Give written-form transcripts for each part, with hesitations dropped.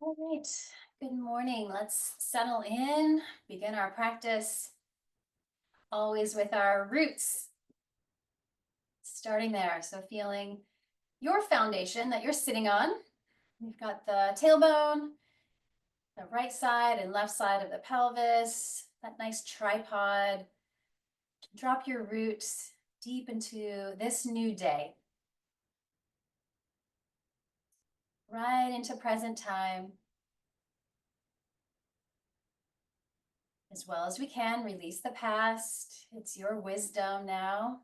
All right, good morning. Let's settle in, begin our practice, always with our roots. Starting there, so feeling your foundation that you're sitting on. We've got the tailbone, the right side and left side of the pelvis, that nice tripod. Drop your roots deep into this new day, right into present time. As well as we can, release the past. It's your wisdom now.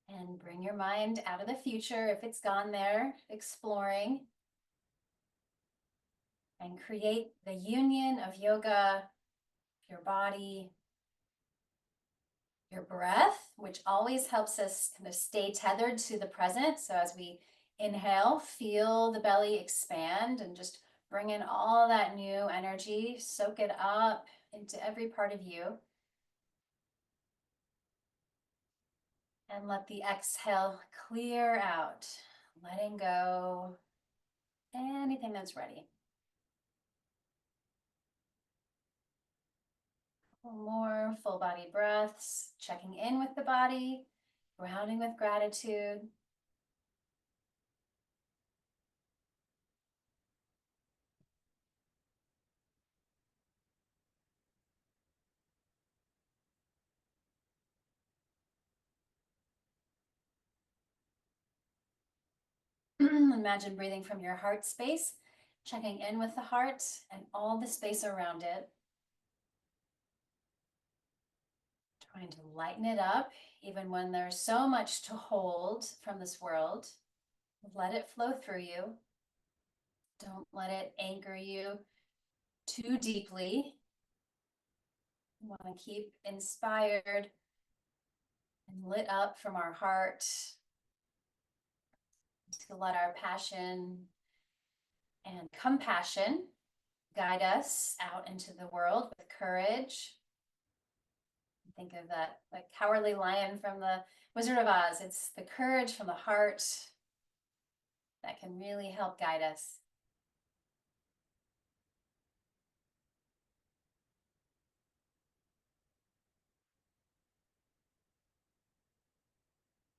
And bring your mind out of the future if it's gone there, exploring. And create the union of yoga, your body, your breath, which always helps us kind of stay tethered to the present. So as we inhale, feel the belly expand and just bring in all that new energy, soak it up into every part of you. And let the exhale clear out, letting go anything that's ready. More full body breaths, checking in with the body, grounding with gratitude. Imagine breathing from your heart space, checking in with the heart and all the space around it. Trying to lighten it up, even when there's so much to hold from this world. Let it flow through you. Don't let it anchor you too deeply. You want to keep inspired and lit up from our heart to let our passion and compassion guide us out into the world with courage. Think of that like cowardly lion from the Wizard of Oz. It's the courage from the heart that can really help guide us.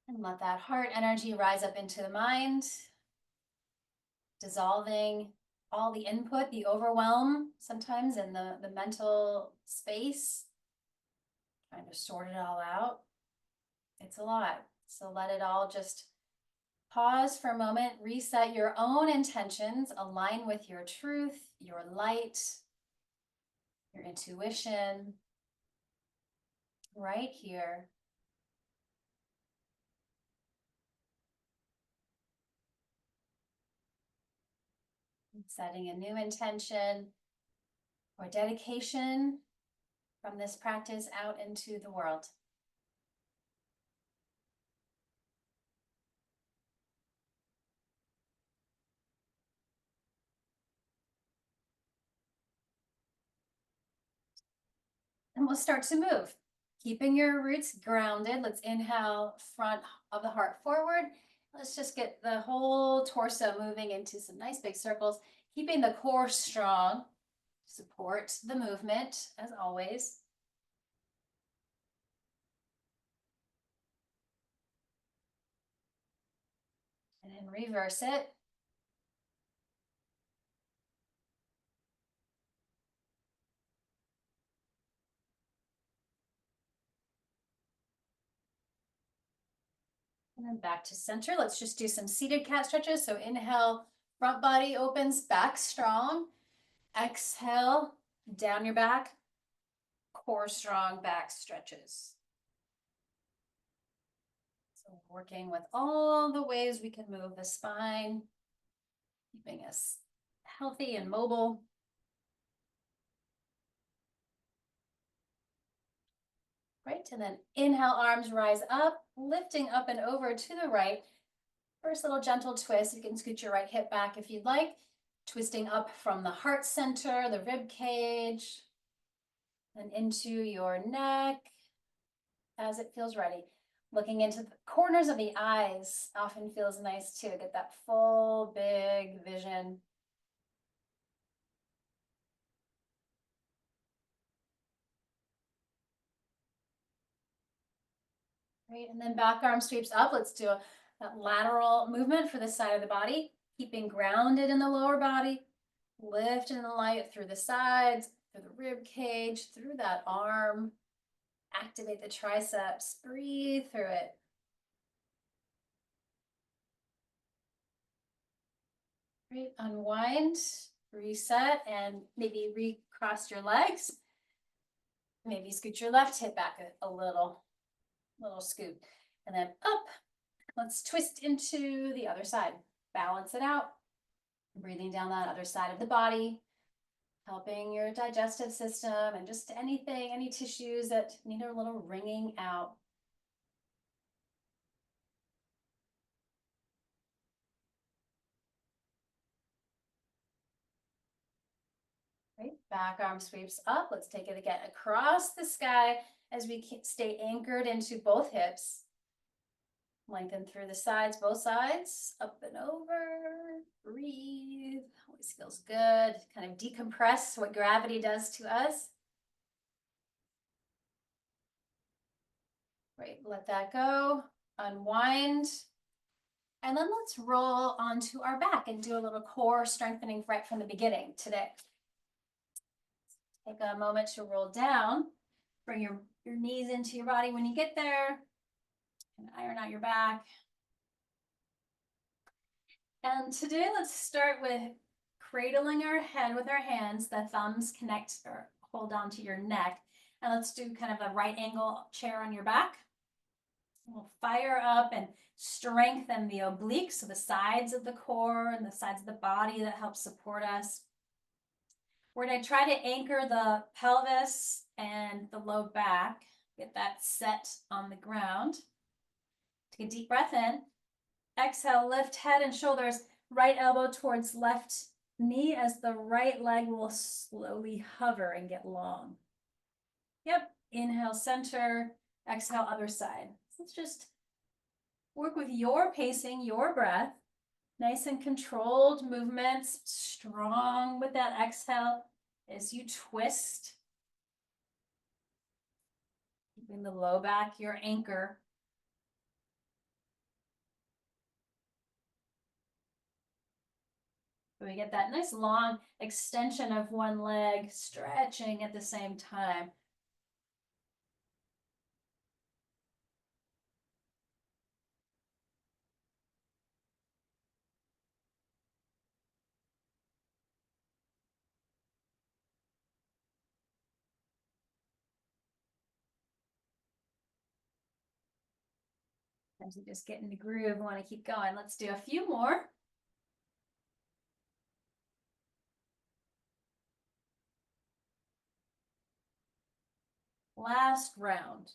And let that heart energy rise up into the mind, dissolving all the input, the overwhelm sometimes in the mental space, trying to sort it all out. It's a lot. So let it all just pause for a moment, reset your own intentions, align with your truth, your light, your intuition, right here. Setting a new intention or dedication from this practice out into the world. And we'll start to move. Keeping your roots grounded. Let's inhale, front of the heart forward. Let's just get the whole torso moving into some nice big circles, keeping the core strong. Support the movement as always. And then reverse it. And then back to center. Let's just do some seated cat stretches. So inhale, front body opens, back strong. Exhale, down your back, core strong, back stretches. So working with all the ways we can move the spine, keeping us healthy and mobile. Great, and then inhale, arms rise up, lifting up and over to the right. First little gentle twist. You can scoot your right hip back if you'd like. Twisting up from the heart center, the rib cage, and into your neck as it feels ready. Looking into the corners of the eyes often feels nice too. Get that full, big vision. Great, and then back arm sweeps up. Let's do a lateral movement for this side of the body, keeping grounded in the lower body, lifting the light through the sides, through the rib cage, through that arm. Activate the triceps, breathe through it. Great, unwind, reset, and maybe recross your legs. Maybe scoot your left hip back a little scoot, and then up. Let's twist into the other side. Balance it out. Breathing down that other side of the body, helping your digestive system and just anything, any tissues that need a little wringing out. Right, back arm sweeps up. Let's take it again across the sky as we stay anchored into both hips. Lengthen through the sides, both sides, up and over, breathe, always feels good. Kind of decompress what gravity does to us. Great, let that go, unwind. And then let's roll onto our back and do a little core strengthening right from the beginning today. Take a moment to roll down, bring your knees into your body when you get there, and iron out your back. And today, let's start with cradling our head with our hands. The thumbs connect or hold on to your neck. And let's do kind of a right angle chair on your back. We'll fire up and strengthen the obliques, so the sides of the core and the sides of the body that help support us. We're going to try to anchor the pelvis and the low back. Get that set on the ground. Take a deep breath in. Exhale, lift head and shoulders, right elbow towards left knee as the right leg will slowly hover and get long. Yep, inhale, center, exhale, other side. So let's just work with your pacing, your breath. Nice and controlled movements, strong with that exhale as you twist. Keeping the low back your anchor. We get that nice long extension of one leg, stretching at the same time. Sometimes you just get in the groove and want to keep going. Let's do a few more. Last round.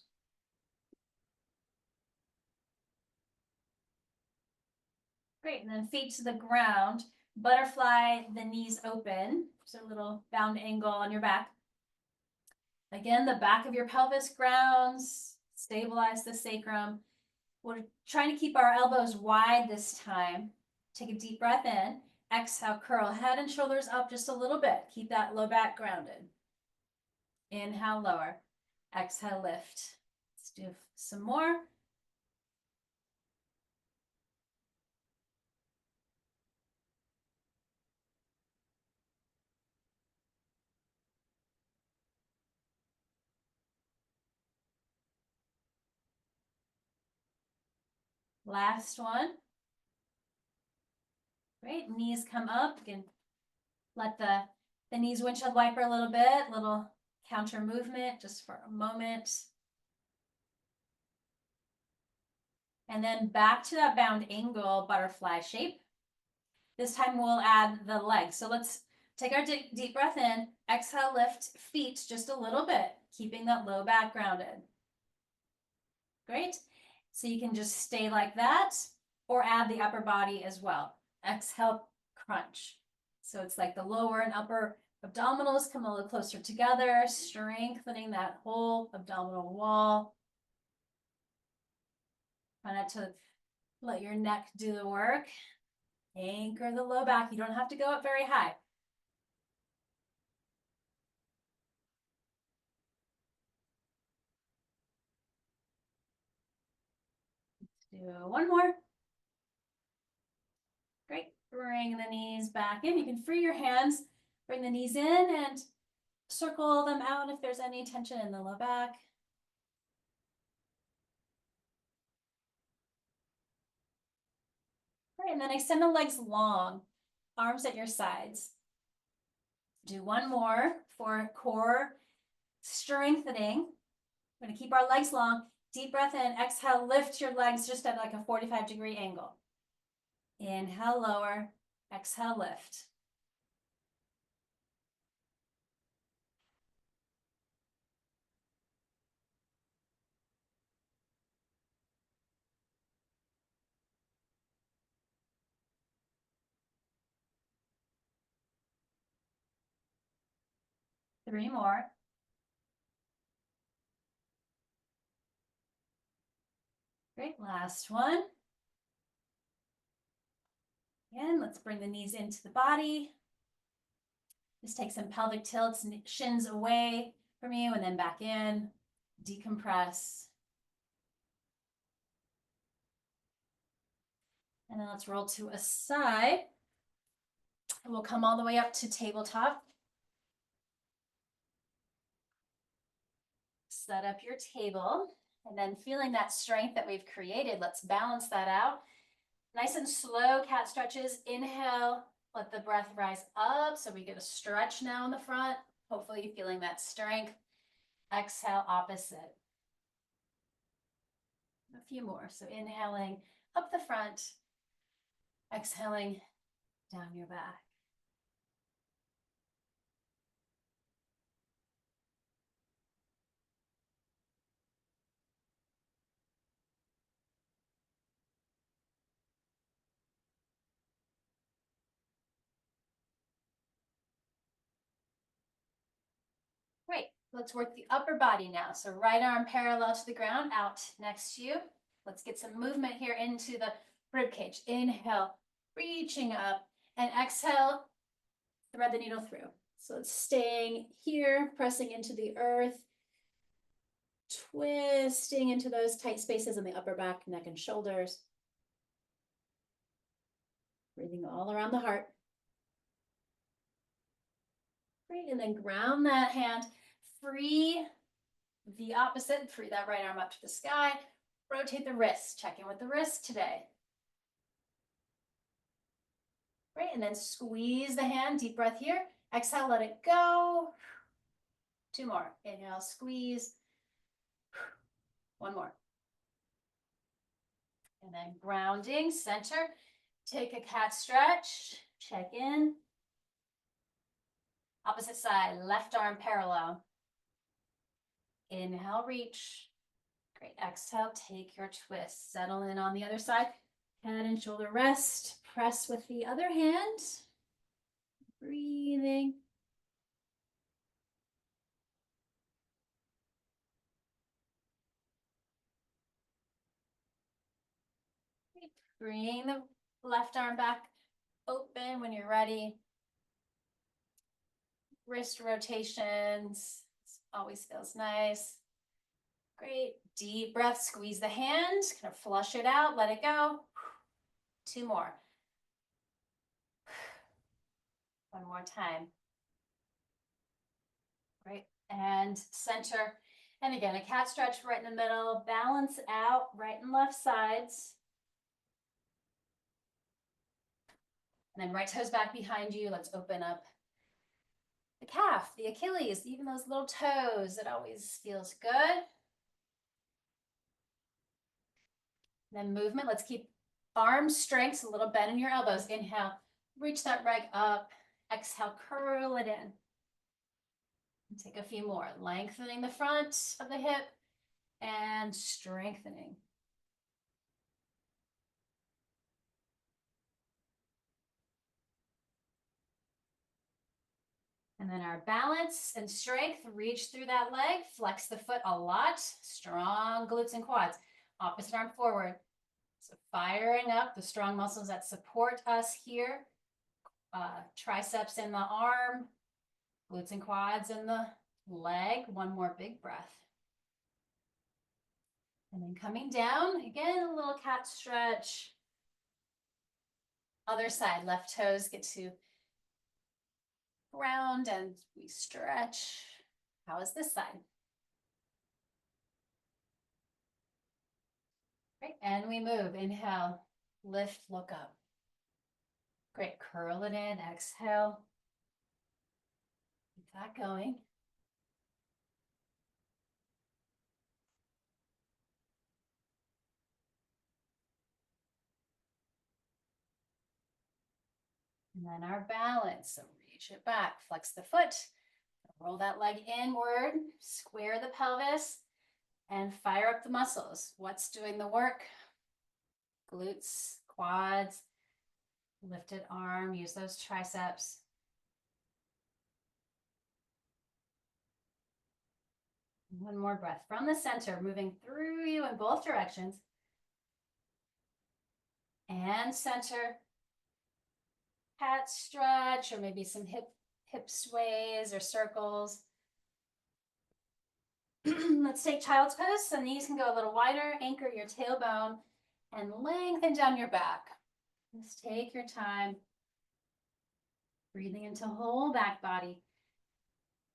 Great, and then feet to the ground. Butterfly, the knees open. So a little bound angle on your back. Again, the back of your pelvis grounds. Stabilize the sacrum. We're trying to keep our elbows wide this time. Take a deep breath in. Exhale, curl head and shoulders up just a little bit. Keep that low back grounded. Inhale, lower. Exhale, lift. Let's do some more. Last one. Great, knees come up. You can let the knees windshield wiper a little bit, little counter movement just for a moment. And then back to that bound angle butterfly shape. This time we'll add the legs. So let's take our deep breath in, exhale, lift feet just a little bit, keeping that low back grounded. Great. So you can just stay like that or add the upper body as well. Exhale, crunch. So it's like the lower and upper abdominals come a little closer together, strengthening that whole abdominal wall. Try not to let your neck do the work. Anchor the low back. You don't have to go up very high. Let's do one more. Great. Bring the knees back in. You can free your hands. Bring the knees in and circle them out if there's any tension in the low back. Great. And then extend the legs long, arms at your sides. Do one more for core strengthening. We're going to keep our legs long. Deep breath in. Exhale, lift your legs just at like a 45-degree angle. Inhale, lower. Exhale, lift. Three more. Great, last one. Again, let's bring the knees into the body. Just take some pelvic tilts, shins away from you and then back in. Decompress. And then let's roll to a side. And we'll come all the way up to tabletop. Set up your table. And then feeling that strength that we've created, let's balance that out. Nice and slow cat stretches. Inhale, let the breath rise up. So we get a stretch now in the front. Hopefully you're feeling that strength. Exhale, opposite. A few more. So inhaling up the front, exhaling down your back. Great. Let's work the upper body now. So right arm parallel to the ground, out next to you. Let's get some movement here into the rib cage. Inhale, reaching up, and exhale, thread the needle through. So it's staying here, pressing into the earth, twisting into those tight spaces in the upper back, neck, and shoulders. Breathing all around the heart. Great, and then ground that hand, free the opposite, free that right arm up to the sky, rotate the wrist, check in with the wrist today. Great, and then squeeze the hand, deep breath here, exhale, let it go. Two more, inhale, squeeze. One more. And then grounding, center, take a cat stretch, check in. Opposite side, left arm parallel. Inhale, reach. Great, exhale, take your twist. Settle in on the other side. Head and shoulder rest. Press with the other hand. Breathing. Bring the left arm back open when you're ready. Wrist rotations. Always feels nice. Great. Deep breath. Squeeze the hand. Kind of flush it out. Let it go. Two more. One more time. Great. And center. And again, a cat stretch right in the middle. Balance out right and left sides. And then right toes back behind you. Let's open up the calf, the Achilles, even those little toes. It always feels good. And then movement. Let's keep arm strength, a little bend in your elbows. Inhale, reach that leg up. Exhale, curl it in. And take a few more. Lengthening the front of the hip and strengthening. And then our balance and strength, reach through that leg, flex the foot a lot, strong glutes and quads. Opposite arm forward. So firing up the strong muscles that support us here. Triceps in the arm, glutes and quads in the leg. One more big breath. And then coming down, again, a little cat stretch. Other side, left toes get to ground and we stretch. How is this side? Great, and we move. Inhale, lift, look up. Great, curl it in, exhale. Keep that going. And then our balance, so reach it back, flex the foot, roll that leg inward, square the pelvis, and fire up the muscles. What's doing the work? Glutes, quads, lifted arm, use those triceps. One more breath from the center, moving through you in both directions. And center, cat stretch, or maybe some hip sways or circles. Let's take child's pose. So knees can go a little wider, anchor your tailbone, and lengthen down your back. Just take your time, breathing into whole back body,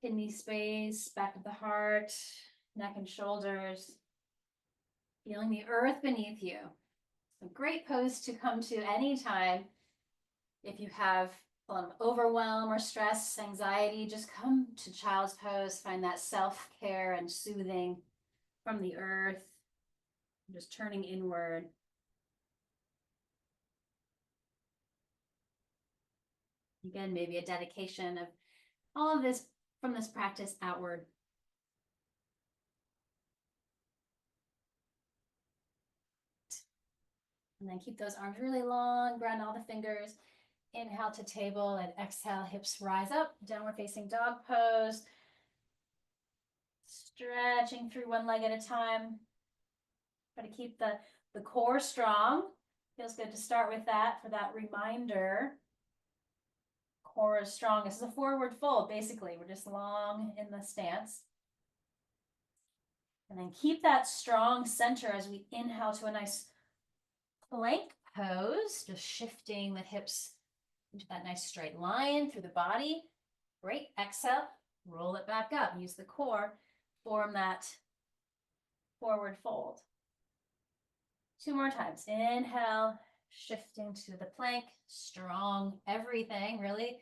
kidney space, back of the heart, neck and shoulders, feeling the earth beneath you. A great pose to come to anytime. If you have overwhelm or stress, anxiety, just come to child's pose, find that self-care and soothing from the earth, just turning inward. Again, maybe a dedication of all of this from this practice outward. And then keep those arms really long, ground all the fingers. Inhale to table and exhale, hips rise up, downward facing dog pose. Stretching through one leg at a time. Try to keep the core strong. Feels good to start with that for that reminder. Core is strong. This is a forward fold, basically. We're just long in the stance. And then keep that strong center as we inhale to a nice plank pose, just shifting the hips into that nice straight line through the body. Great. Exhale, roll it back up. Use the core, form that forward fold. Two more times. Inhale, shifting to the plank, strong everything, really.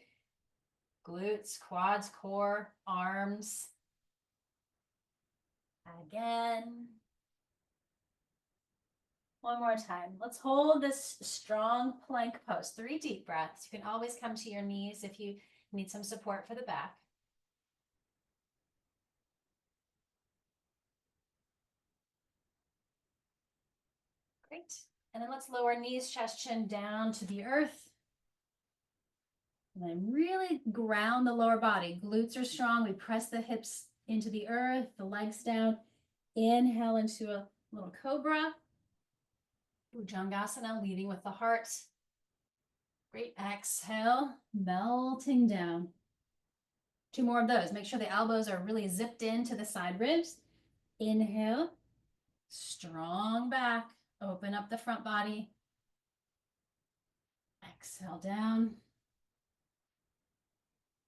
Glutes, quads, core, arms. Again. One more time. Let's hold this strong plank pose. 3 deep breaths. You can always come to your knees if you need some support for the back. Great. And then let's lower knees, chest, chin down to the earth. And then really ground the lower body. Glutes are strong. We press the hips into the earth, the legs down. Inhale into a little cobra. Bhujangasana, leading with the heart. Great. Exhale, melting down. 2 more of those. Make sure the elbows are really zipped into the side ribs. Inhale, strong back. Open up the front body. Exhale down.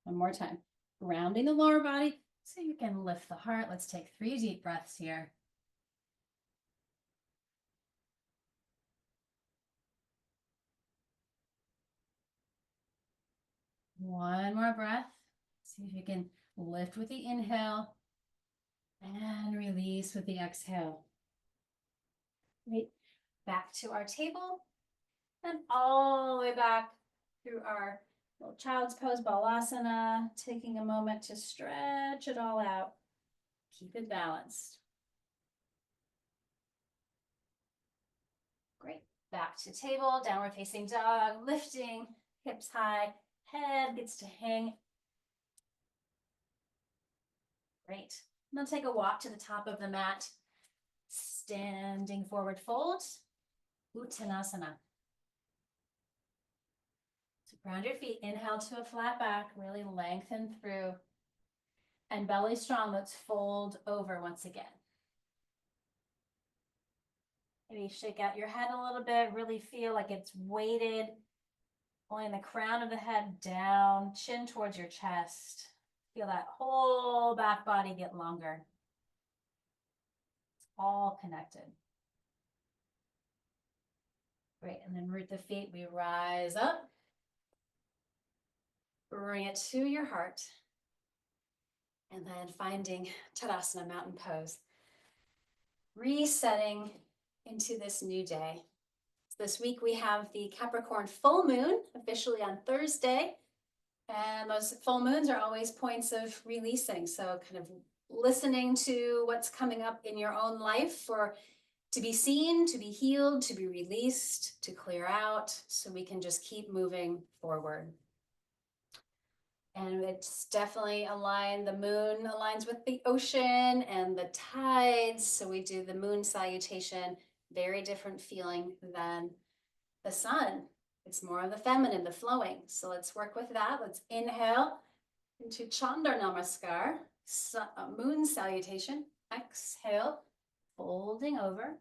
One more time. Grounding the lower body so you can lift the heart. Let's take 3 deep breaths here. One more breath. See if you can lift with the inhale and release with the exhale. Great. Back to our table and all the way back through our little child's pose, balasana, taking a moment to stretch it all out. Keep it balanced. Great. Back to table, downward facing dog, lifting, hips high, head gets to hang. Great. And then take a walk to the top of the mat, standing forward fold. Uttanasana. So ground your feet, inhale to a flat back, really lengthen through. And belly strong, let's fold over once again. Maybe shake out your head a little bit, really feel like it's weighted, pulling the crown of the head down, chin towards your chest. Feel that whole back body get longer. It's all connected. Great, and then root the feet, we rise up. Bring it to your heart. And then finding Tadasana, mountain pose. Resetting into this new day. So this week we have the Capricorn full moon, officially on Thursday. And those full moons are always points of releasing. So kind of listening to what's coming up in your own life for to be seen, to be healed, to be released, to clear out, so we can just keep moving forward. And it's definitely aligned, the moon aligns with the ocean and the tides. So we do the moon salutation, very different feeling than the sun. It's more of the feminine, the flowing. So let's work with that. Let's inhale into Chandra Namaskar, moon salutation. Exhale, folding over.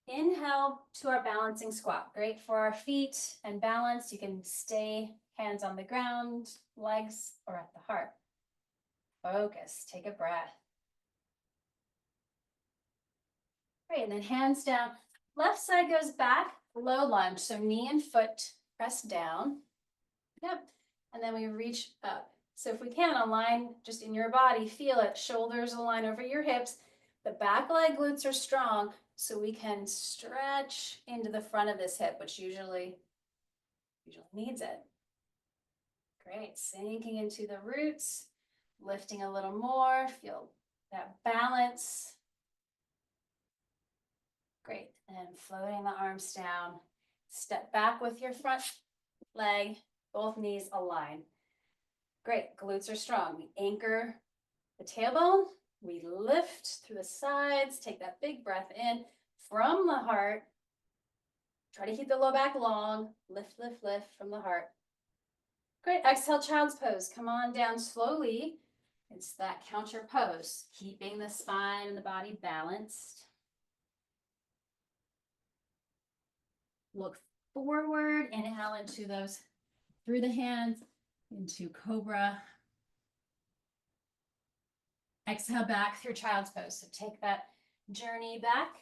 Inhale to our balancing squat. Great for our feet and balance. You can stay hands on the ground, legs, or at the heart. Focus, take a breath. Great, and then hands down. Left side goes back, low lunge. So knee and foot press down. Yep, and then we reach up. So if we can, align just in your body, feel it. Shoulders align over your hips. The back leg glutes are strong, so we can stretch into the front of this hip, which usually needs it. Great, sinking into the roots, lifting a little more, feel that balance. Great, and floating the arms down. Step back with your front leg, both knees align. Great, glutes are strong. We anchor the tailbone, we lift through the sides, take that big breath in from the heart. Try to keep the low back long, lift, lift, lift from the heart. Great, exhale, child's pose. Come on down slowly. It's that counter pose, keeping the spine and the body balanced. Look forward, inhale into those, through the hands, into cobra. Exhale back through child's pose. So take that journey back,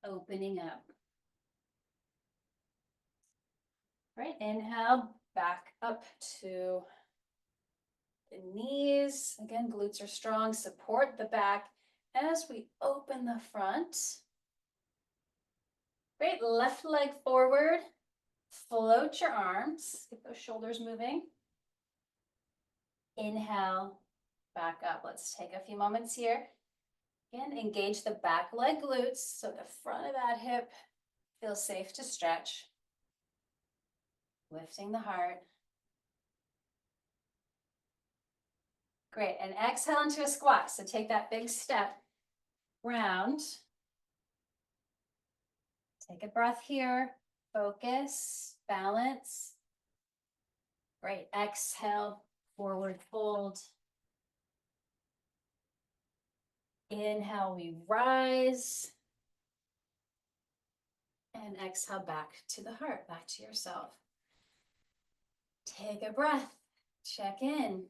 opening up. Right, inhale, back up to the knees. Again, glutes are strong, support the back as we open the front. Great, left leg forward, float your arms, get those shoulders moving. Inhale, back up. Let's take a few moments here. Again, engage the back leg glutes so the front of that hip feels safe to stretch. Lifting the heart. Great, and exhale into a squat. So take that big step, round. Take a breath here, focus, balance. Great, exhale, forward fold. Inhale, we rise. And exhale back to the heart, back to yourself. Take a breath, check in.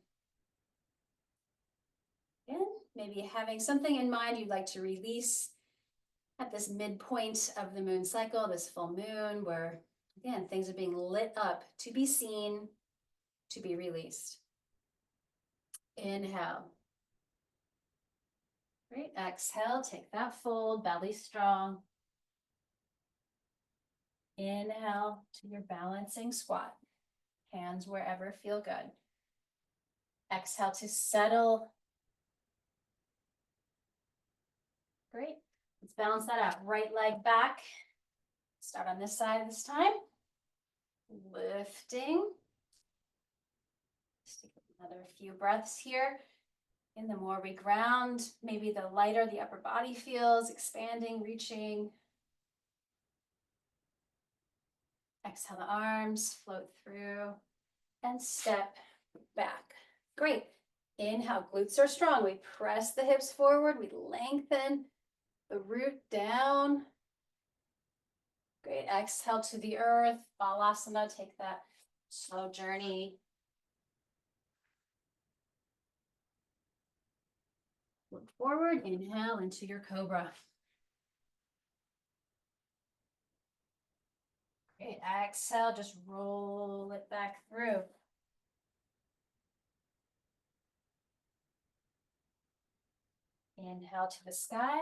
Again, maybe having something in mind you'd like to release at this midpoint of the moon cycle, this full moon, where, again, things are being lit up to be seen, to be released. Inhale. Great, exhale, take that fold, belly strong. Inhale to your balancing squat. Hands wherever feel good. Exhale to settle. Great. Let's balance that out. Right leg back. Start on this side this time. Lifting. Just take another few breaths here. And the more we ground, maybe the lighter the upper body feels, expanding, reaching. Exhale, the arms float through and step back. Great. Inhale, glutes are strong. We press the hips forward. We lengthen the root down. Great. Exhale to the earth. Balasana. Take that slow journey. Look forward. Inhale into your cobra. Great. Exhale. Just roll it back through. Inhale to the sky.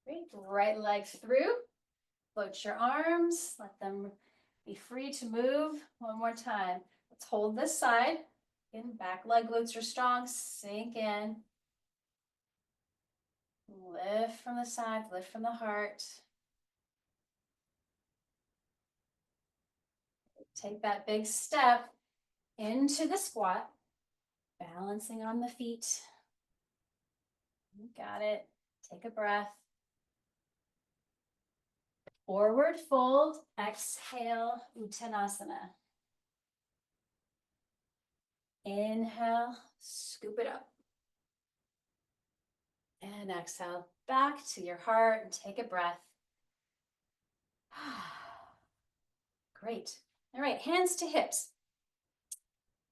Great. Right leg through. Float your arms. Let them be free to move. One more time. Let's hold this side. Again, back leg glutes are strong. Sink in. Lift from the side. Lift from the heart. Take that big step into the squat. Balancing on the feet. You got it. Take a breath. Forward fold. Exhale, Uttanasana. Inhale, scoop it up. And exhale, back to your heart and take a breath. Great. All right, hands to hips.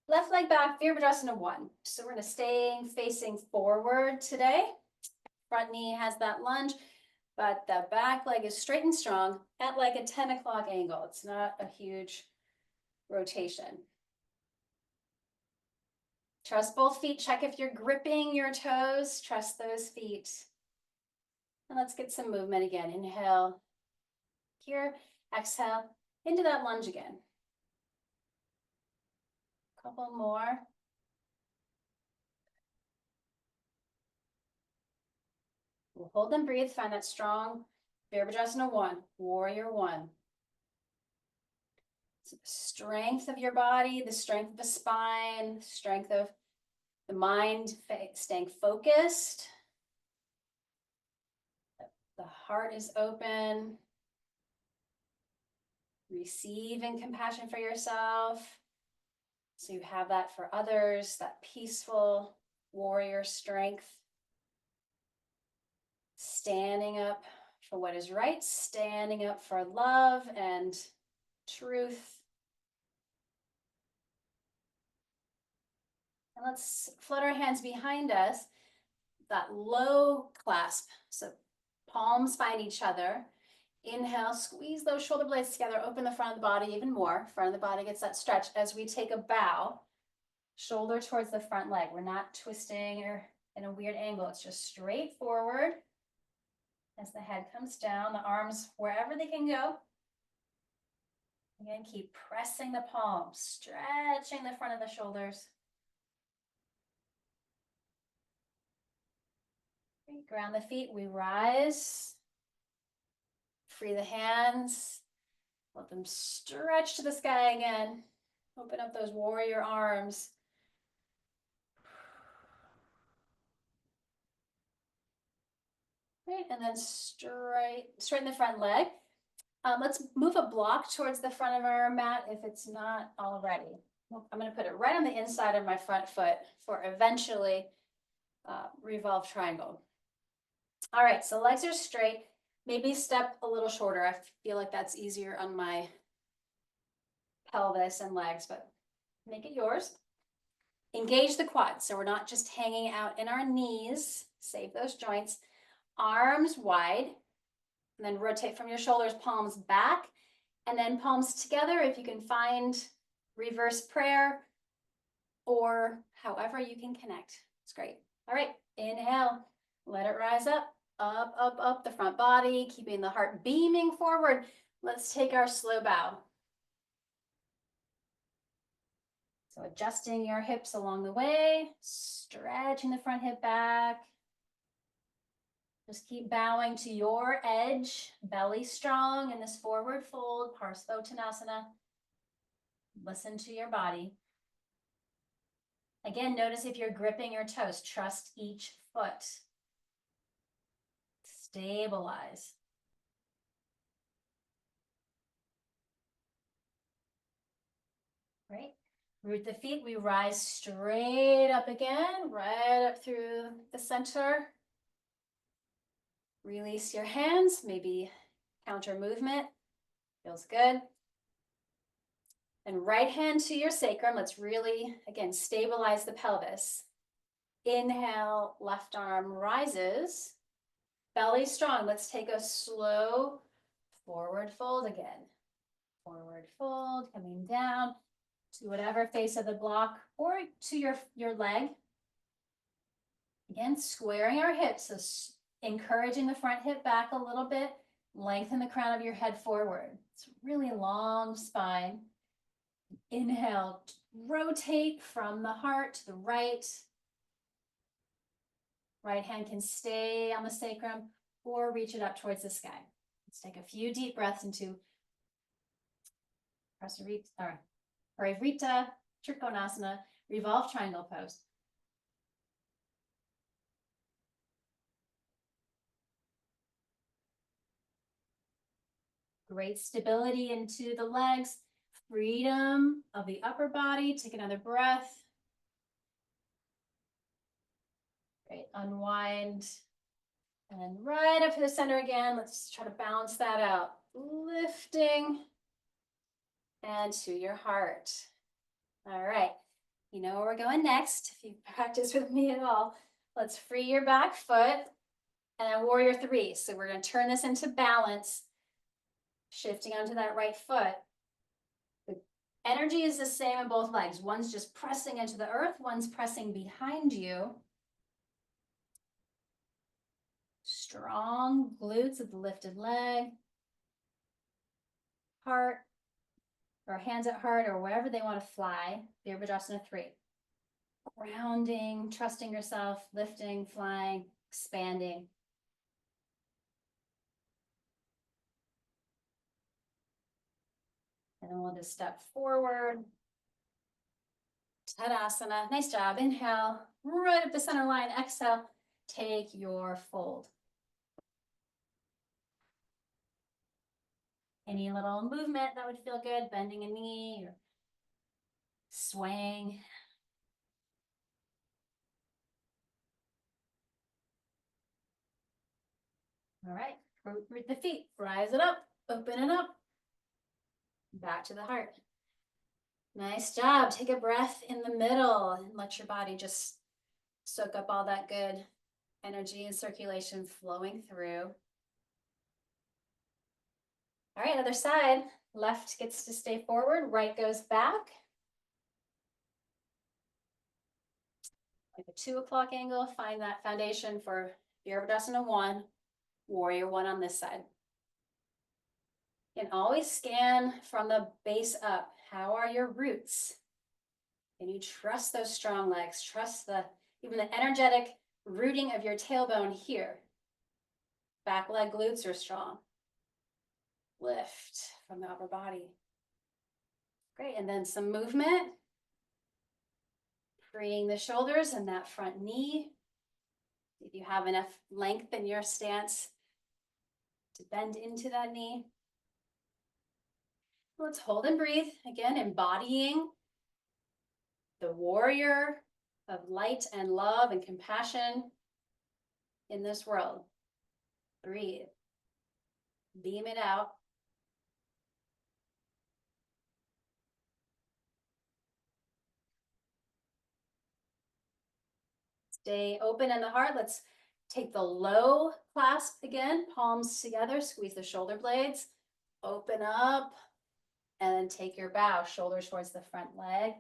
Left leg back, Virabhadrasana 1. So we're going to stay facing forward today. Front knee has that lunge, but the back leg is straight and strong at like a 10 o'clock angle. It's not a huge rotation. Trust both feet. Check if you're gripping your toes. Trust those feet. And let's get some movement again. Inhale here. Exhale into that lunge again. Couple more. We'll hold and breathe. Find that strong Virabhadrasana 1, Warrior 1. So the strength of your body, the strength of the spine, strength of the mind, staying focused. The heart is open. Receiving compassion for yourself. So you have that for others, that peaceful warrior strength. Standing up for what is right, standing up for love and truth. And let's float our hands behind us, that low clasp. So palms find each other. Inhale, squeeze those shoulder blades together, open the front of the body even more. Front of the body gets that stretch as we take a bow, shoulder towards the front leg. We're not twisting or in a weird angle. It's just straight forward. As the head comes down, the arms wherever they can go. Again, keep pressing the palms, stretching the front of the shoulders. Ground the feet, we rise. Free the hands. Let them stretch to the sky again. Open up those warrior arms. Great, and then straighten the front leg. Let's move a block towards the front of our mat if it's not already. I'm going to put it right on the inside of my front foot for eventually revolve triangle. All right, so legs are straight. Maybe step a little shorter. I feel like that's easier on my pelvis and legs, but make it yours. Engage the quads, so we're not just hanging out in our knees. Save those joints. Arms wide, and then rotate from your shoulders, palms back, and then palms together if you can find reverse prayer or however you can connect. It's great. All right, inhale, let it rise up, up, up, up the front body, keeping the heart beaming forward. Let's take our slow bow. So adjusting your hips along the way, stretching the front hip back. Just keep bowing to your edge, belly strong in this forward fold, Parsvottanasana. Listen to your body. Again, notice if you're gripping your toes, trust each foot. Stabilize. Root the feet, we rise straight up again, right up through the center. Release your hands, maybe counter movement, feels good. And right hand to your sacrum, let's really, again, stabilize the pelvis. Inhale, left arm rises, belly strong. Let's take a slow forward fold again. Forward fold, coming down to whatever face of the block or to your leg. Again, squaring our hips, so encouraging the front hip back a little bit, lengthen the crown of your head forward. It's really long spine. Inhale, rotate from the heart to the right. Right hand can stay on the sacrum or reach it up towards the sky. Let's take a few deep breaths into Parivrita, Trikonasana, revolve triangle pose. Great stability into the legs, freedom of the upper body. Take another breath. Great, unwind. And then right up to the center again. Let's try to balance that out. Lifting and to your heart. All right, you know where we're going next. If you practice with me at all, let's free your back foot and then warrior three. So we're going to turn this into balance, shifting onto that right foot. The energy is the same in both legs. One's just pressing into the earth, one's pressing behind you. Strong glutes at the lifted leg. Heart, or hands at heart, or wherever they want to fly. Virabhadrasana 3. Grounding, trusting yourself, lifting, flying, expanding. And then we'll just step forward. Tadasana, nice job. Inhale, right up the center line. Exhale, take your fold. Any little movement that would feel good, bending a knee or swaying. All right, root the feet, rise it up, open it up. Back to the heart. Nice job. Take a breath in the middle and let your body just soak up all that good energy and circulation flowing through. All right, other side. Left gets to stay forward, right goes back. Like a 2 o'clock angle, find that foundation for Virabhadrasana 1, warrior 1 on this side. And always scan from the base up. How are your roots? Can you trust those strong legs? Trust even the energetic rooting of your tailbone here. Back leg glutes are strong. Lift from the upper body. Great, and then some movement. Freeing the shoulders and that front knee. If you have enough length in your stance to bend into that knee. Let's hold and breathe. Again, embodying the warrior of light and love and compassion in this world. Breathe. Beam it out. Stay open in the heart. Let's take the low clasp again, palms together, squeeze the shoulder blades, open up, and then take your bow, shoulders towards the front leg.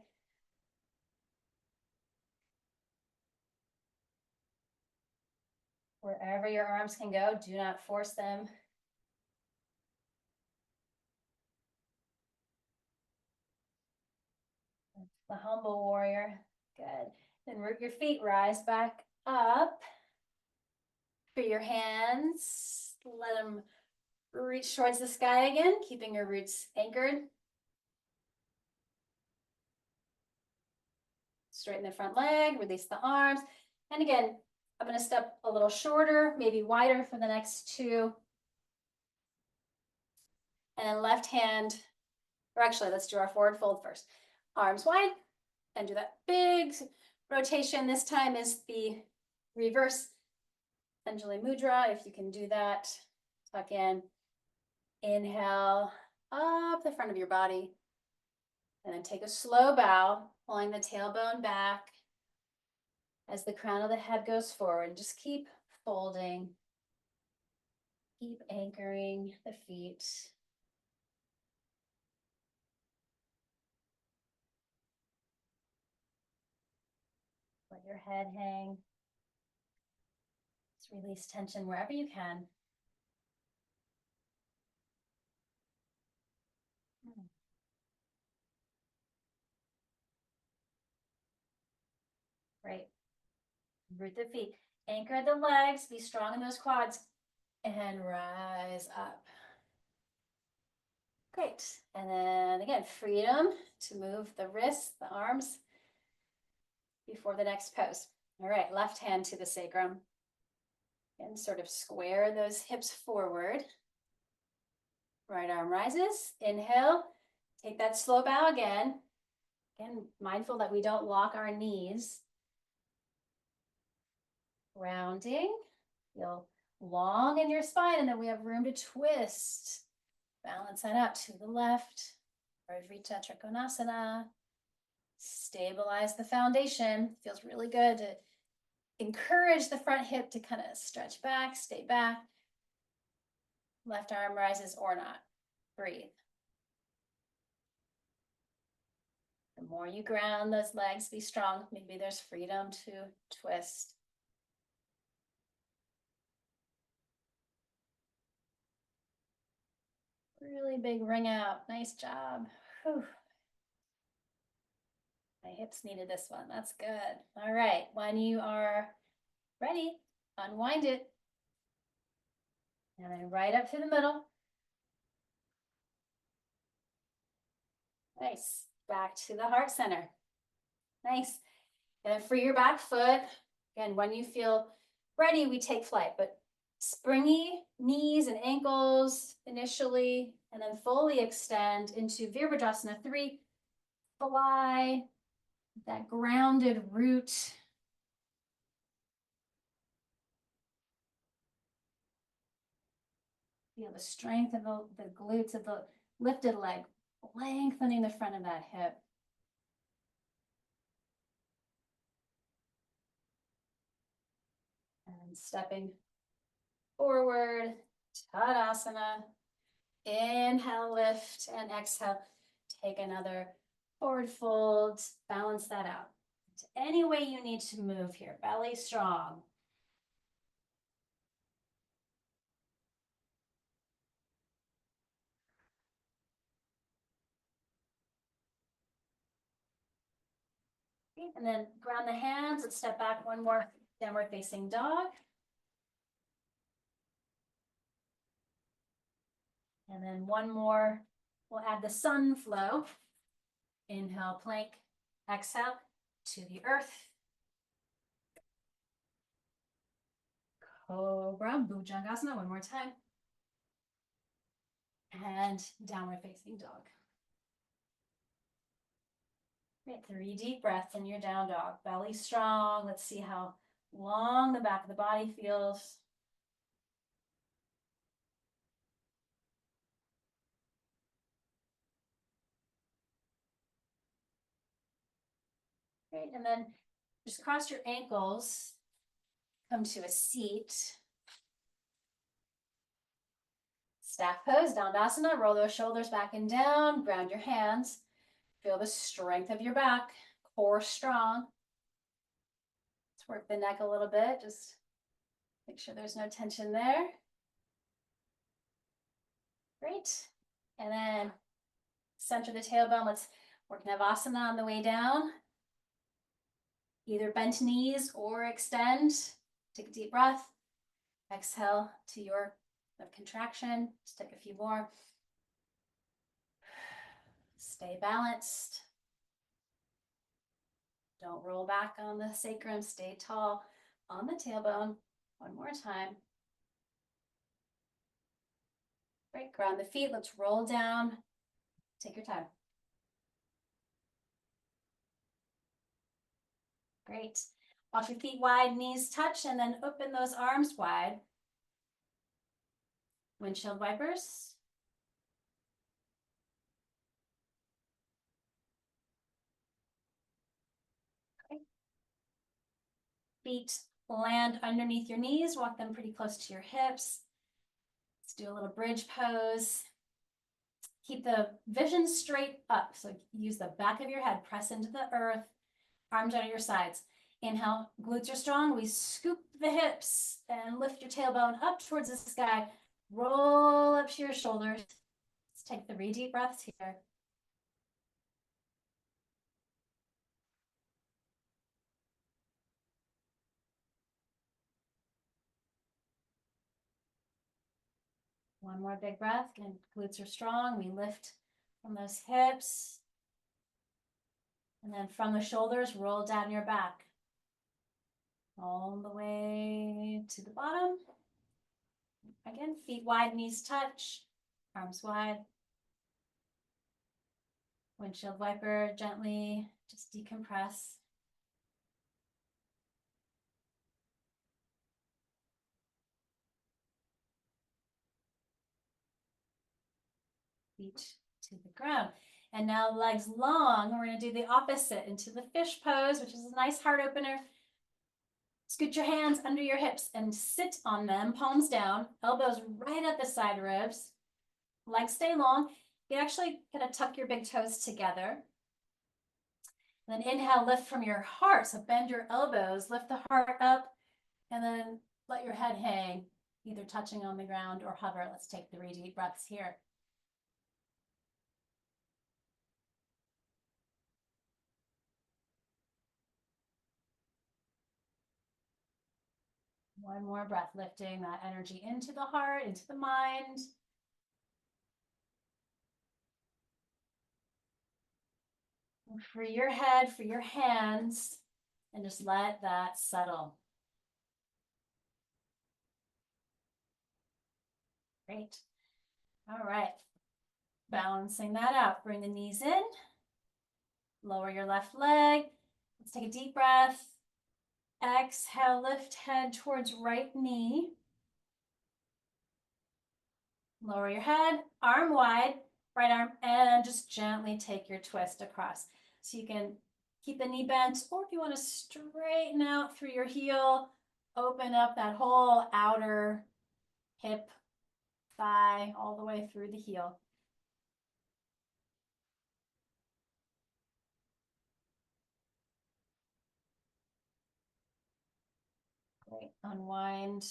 Wherever your arms can go, do not force them. The humble warrior. Good. Then root your feet, rise back up. Free your hands. Let them reach towards the sky again, keeping your roots anchored. Straighten the front leg, release the arms. And again, I'm going to step a little shorter, maybe wider for the next 2. And then left hand, or actually let's do our forward fold first. Arms wide, and do that big rotation. This time is the reverse Anjali Mudra. If you can do that, tuck in, inhale up the front of your body, and then take a slow bow, pulling the tailbone back as the crown of the head goes forward. Just keep folding, keep anchoring the feet. Let your head hang. Just release tension wherever you can. Great. Root the feet. Anchor the legs. Be strong in those quads. And rise up. Great. And then again, freedom to move the wrists, the arms before the next pose. All right, left hand to the sacrum. And sort of square those hips forward. Right arm rises. Inhale. Take that slow bow again. Again, mindful that we don't lock our knees. Rounding. Feel long in your spine, and then we have room to twist. Balance that out to the left. Urdhva Trikonasana. Stabilize the foundation. Feels really good to encourage the front hip to kind of stretch back, stay back. Left arm rises or not. Breathe. The more you ground those legs, be strong. Maybe there's freedom to twist. Really big ring out. Nice job. Whew. My hips needed this one. That's good. All right. When you are ready, unwind it. And then right up to the middle. Nice. Back to the heart center. Nice. And then free your back foot. Again, when you feel ready, we take flight, but springy knees and ankles initially, and then fully extend into Virabhadrasana 3. Fly, that grounded root. Feel the strength of the glutes of the lifted leg, lengthening the front of that hip. And stepping forward, Tadasana. Inhale, lift, and exhale. Take another forward fold. Balance that out. Any way you need to move here. Belly strong. And then ground the hands and step back one more. Downward facing dog. And then one more. We'll add the sun flow. Inhale, plank. Exhale to the earth. Cobra, Bhujangasana, one more time. And downward facing dog. Great, 3 deep breaths in your down dog. Belly strong. Let's see how long the back of the body feels. Great, and then just cross your ankles. Come to a seat. Staff pose, Dandasana. Roll those shoulders back and down. Ground your hands. Feel the strength of your back. Core strong. Let's work the neck a little bit. Just make sure there's no tension there. Great. And then center the tailbone. Let's work Navasana on the way down. Either bent knees or extend. Take a deep breath. Exhale to your contraction. Just take a few more. Stay balanced. Don't roll back on the sacrum. Stay tall on the tailbone. One more time. Great, ground the feet. Let's roll down. Take your time. Great. Walk your feet wide, knees touch, and then open those arms wide. Windshield wipers. Okay. Feet land underneath your knees. Walk them pretty close to your hips. Let's do a little bridge pose. Keep the vision straight up. So use the back of your head, press into the earth, arms out of your sides. Inhale, glutes are strong. We scoop the hips and lift your tailbone up towards the sky. Roll up to your shoulders. Let's take 3 deep breaths here. One more big breath. Again, glutes are strong. We lift from those hips. And then from the shoulders, roll down your back. All the way to the bottom. Again, feet wide, knees touch, arms wide. Windshield wiper, gently just decompress. Feet to the ground. And now legs long. We're going to do the opposite into the fish pose, which is a nice heart opener. Scoot your hands under your hips and sit on them, palms down, elbows right at the side ribs. Legs stay long. You actually kind of tuck your big toes together. Then inhale, lift from your heart. So bend your elbows, lift the heart up, and then let your head hang, either touching on the ground or hover. Let's take 3 deep breaths here. One more breath, lifting that energy into the heart, into the mind. Free your head, free your hands, and just let that settle. Great. All right. Balancing that out. Bring the knees in. Lower your left leg. Let's take a deep breath. Exhale, lift head towards right knee. Lower your head, arm wide, right arm, and just gently take your twist across. So you can keep the knee bent, or if you want to straighten out through your heel, open up that whole outer hip, thigh, all the way through the heel. Great. Unwind,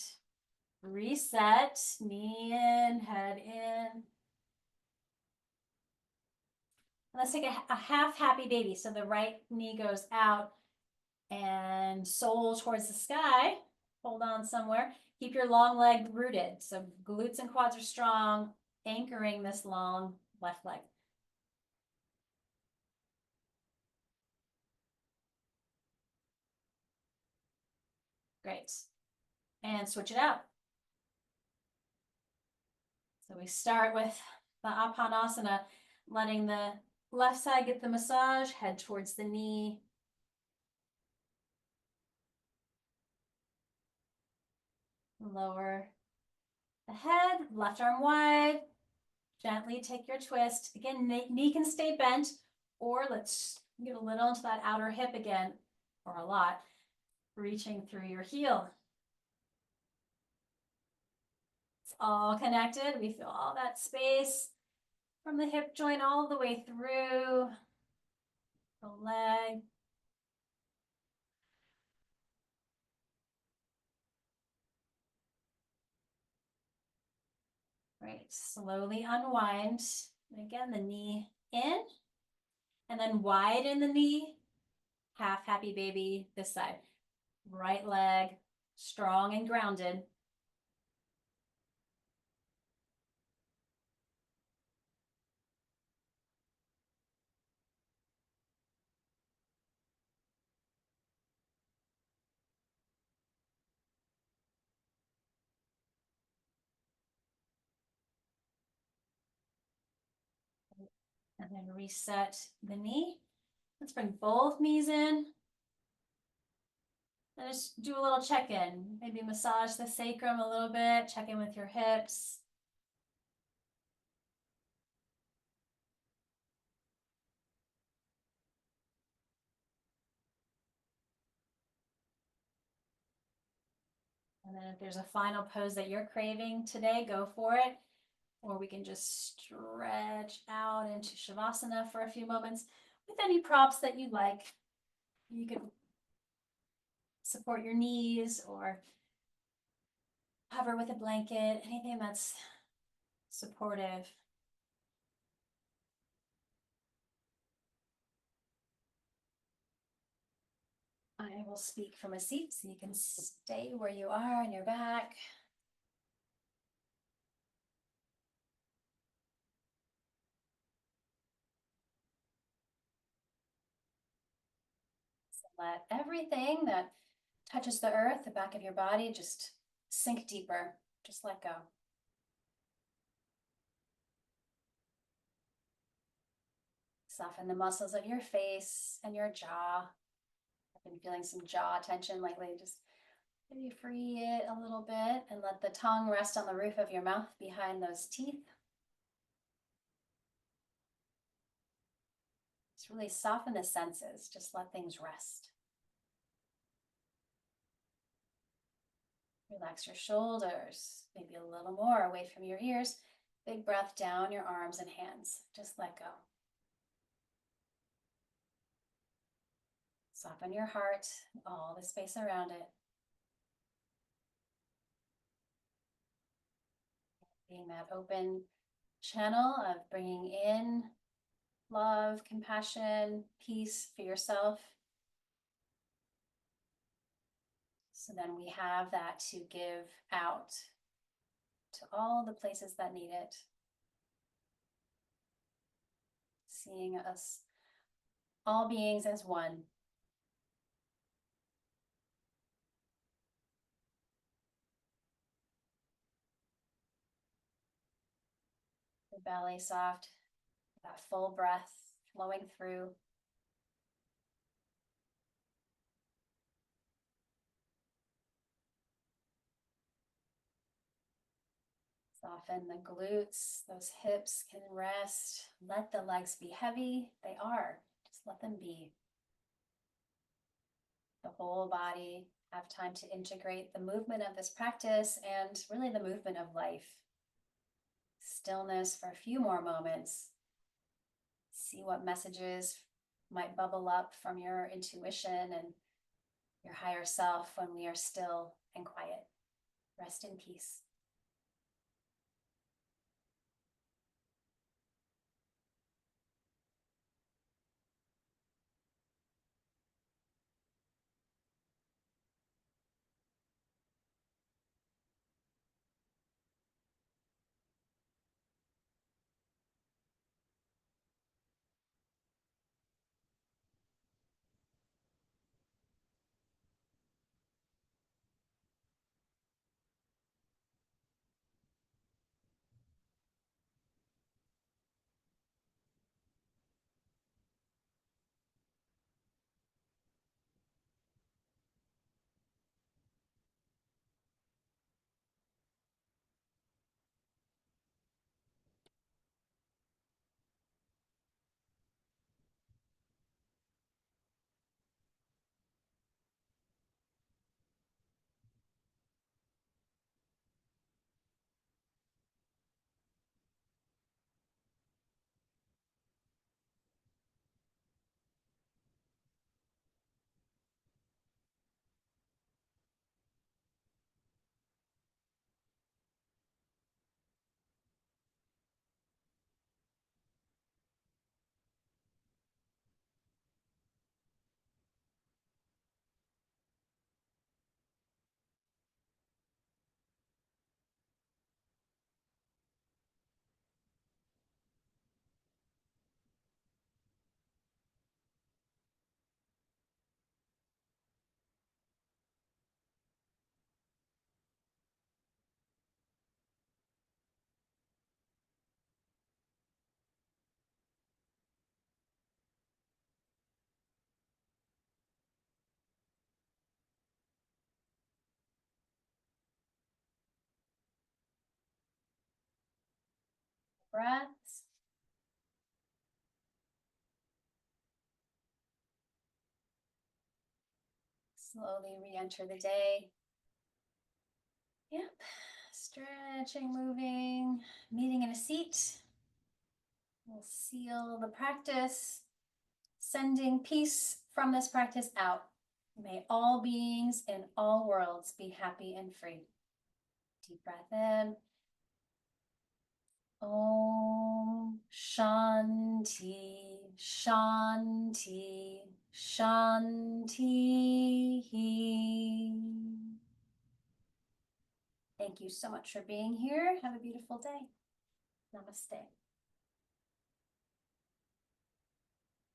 reset, knee in, head in. Let's take a half happy baby. So the right knee goes out and sole towards the sky. Hold on somewhere. Keep your long leg rooted. So glutes and quads are strong, anchoring this long left leg. Great. And switch it out. So we start with the Apanasana, letting the left side get the massage, head towards the knee. Lower the head, left arm wide. Gently take your twist. Again, knee can stay bent, or let's get a little into that outer hip again, or a lot, reaching through your heel. It's all connected. We feel all that space from the hip joint all the way through the leg. Right, slowly unwind. And again, the knee in, and then widen the knee, half happy baby this side. Right leg, strong and grounded. And then reset the knee. Let's bring both knees in. And just do a little check-in. Maybe massage the sacrum a little bit, check in with your hips. And then if there's a final pose that you're craving today, go for it. Or we can just stretch out into Shavasana for a few moments with any props that you like. You can support your knees or hover with a blanket, anything that's supportive. I will speak from a seat so you can stay where you are on your back. So let everything that touches the earth, the back of your body, just sink deeper. Just let go. Soften the muscles of your face and your jaw. I've been feeling some jaw tension lately. Just maybe free it a little bit and let the tongue rest on the roof of your mouth behind those teeth. Just really soften the senses. Just let things rest. Relax your shoulders, maybe a little more away from your ears. Big breath down your arms and hands. Just let go. Soften your heart, all the space around it. Being that open channel of bringing in love, compassion, peace for yourself. So then we have that to give out to all the places that need it. Seeing us, all beings, as one. The belly soft, that full breath flowing through. Soften the glutes, those hips can rest. Let the legs be heavy. They are. Just let them be. The whole body have time to integrate the movement of this practice and really the movement of life. Stillness for a few more moments. See what messages might bubble up from your intuition and your higher self when we are still and quiet. Rest in peace. breaths. Slowly re-enter the day. Yep, stretching, moving, meeting in a seat. We'll seal the practice, sending peace from this practice out. May all beings in all worlds be happy and free. Deep breath in. Om Shanti, Shanti, Shanti. Thank you so much for being here. Have a beautiful day. Namaste.